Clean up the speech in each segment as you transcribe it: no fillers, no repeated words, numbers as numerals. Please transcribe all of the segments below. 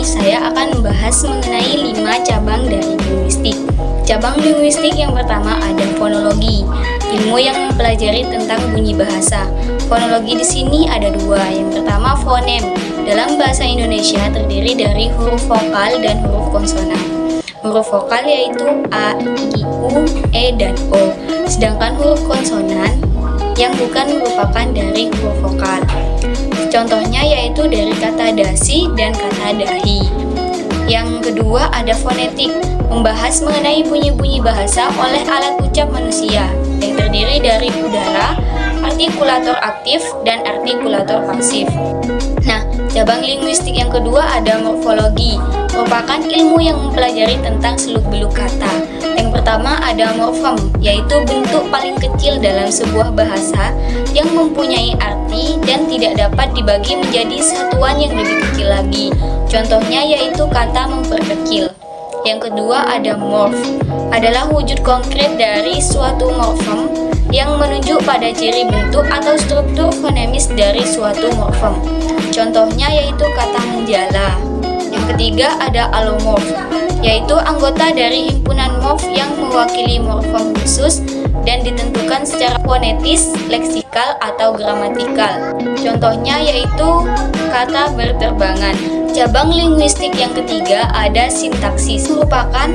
saya akan membahas mengenai 5 cabang dari linguistik. Cabang linguistik yang pertama ada fonologi, ilmu yang mempelajari tentang bunyi bahasa. Fonologi di sini ada 2. Yang pertama fonem. Dalam bahasa Indonesia terdiri dari huruf vokal dan huruf konsonan. Huruf vokal yaitu A, I, U, E, dan O. Sedangkan huruf konsonan yang bukan merupakan dari huruf vokal. Contohnya yaitu dari kata dasi dan kata dahi. Yang kedua ada fonetik, membahas mengenai bunyi-bunyi bahasa oleh alat ucap manusia yang terdiri dari udara, artikulator aktif, dan artikulator pasif. Nah, cabang linguistik yang kedua ada morfologi, merupakan ilmu yang mempelajari tentang seluk-beluk kata. Yang pertama ada morfem, yaitu bentuk paling kecil dalam sebuah bahasa yang mempunyai arti dan tidak dapat dibagi menjadi satuan yang lebih kecil lagi. Contohnya yaitu kata memperkecil. Yang kedua ada morf, adalah wujud konkret dari suatu morfem yang menunjuk pada ciri bentuk atau struktur fonemis dari suatu morfem. Contohnya yaitu kata menjala. Yang ketiga ada alomorf, yaitu anggota dari himpunan morf yang mewakili morfem khusus dan ditentukan secara fonetis, leksikal, atau gramatikal. Contohnya yaitu kata berterbangan. Cabang linguistik yang ketiga ada sintaksis, merupakan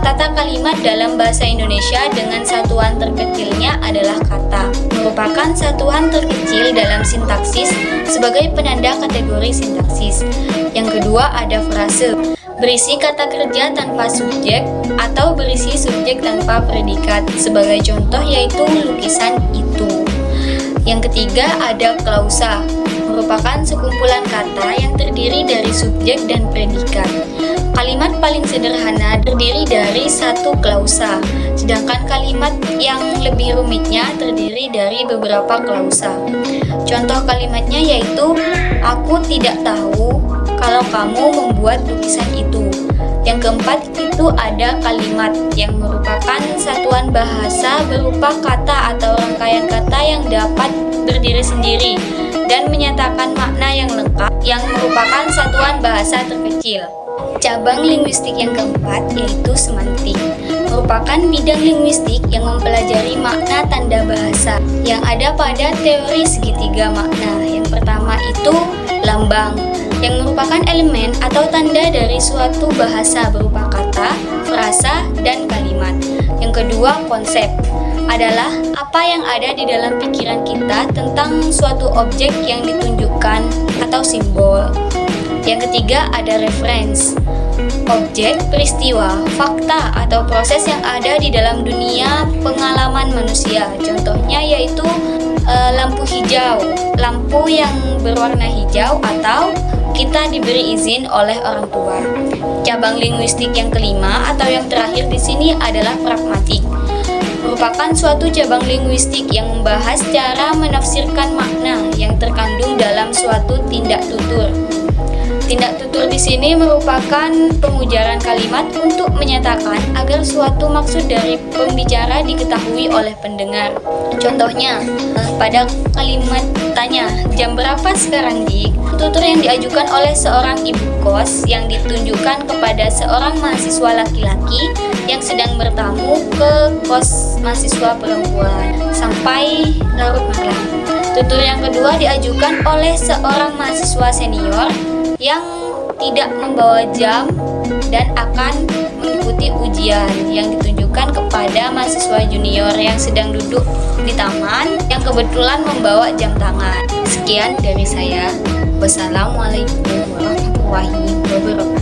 tata kalimat dalam bahasa Indonesia dengan satuan terkecilnya adalah kata. Merupakan satuan terkecil dalam sintaksis sebagai penanda kategori sintaksis. Yang kedua ada frase, berisi kata kerja tanpa subjek atau berisi subjek tanpa predikat. Sebagai contoh yaitu lukisan itu. Yang ketiga ada klausa, merupakan sekumpulan kata yang terdiri dari subjek dan predikat. Kalimat paling sederhana terdiri dari satu klausa, sedangkan kalimat yang lebih rumitnya terdiri dari beberapa klausa. Contoh kalimatnya yaitu, aku tidak tahu kalau kamu membuat lukisan itu. Yang keempat itu ada kalimat yang merupakan satuan bahasa berupa kata atau rangkaian kata yang dapat berdiri sendiri dan menyatakan makna yang lengkap yang merupakan satuan bahasa terkecil. Cabang linguistik yang keempat yaitu semantik, merupakan bidang linguistik yang mempelajari makna tanda bahasa yang ada pada teori segitiga makna. Yang pertama itu lambang, yang merupakan elemen atau tanda dari suatu bahasa berupa kata, frasa, dan kalimat. Yang kedua konsep, adalah apa yang ada di dalam pikiran kita tentang suatu objek yang ditunjukkan atau simbol. Yang ketiga ada reference, objek, peristiwa, fakta, atau proses yang ada di dalam dunia pengalaman manusia. Contohnya yaitu lampu hijau, lampu yang berwarna hijau, atau kita diberi izin oleh orang tua. Cabang linguistik yang kelima atau yang terakhir di sini adalah pragmatik, merupakan suatu cabang linguistik yang membahas cara menafsirkan makna yang terkandung dalam suatu tindak tutur. Tindak tutur di sini merupakan pengujaran kalimat untuk menyatakan agar suatu maksud dari pembicara diketahui oleh pendengar. Contohnya, pada kalimat tanya, jam berapa sekarang Dik? Tutur yang diajukan oleh seorang ibu kos yang ditunjukkan kepada seorang mahasiswa laki-laki yang sedang bertamu ke kos mahasiswa perempuan sampai larut malam. Tutur yang kedua diajukan oleh seorang mahasiswa senior yang tidak membawa jam dan akan mengikuti ujian yang ditunjukkan kepada mahasiswa junior yang sedang duduk di taman yang kebetulan membawa jam tangan. Sekian dari saya. Wassalamualaikum warahmatullahi wabarakatuh.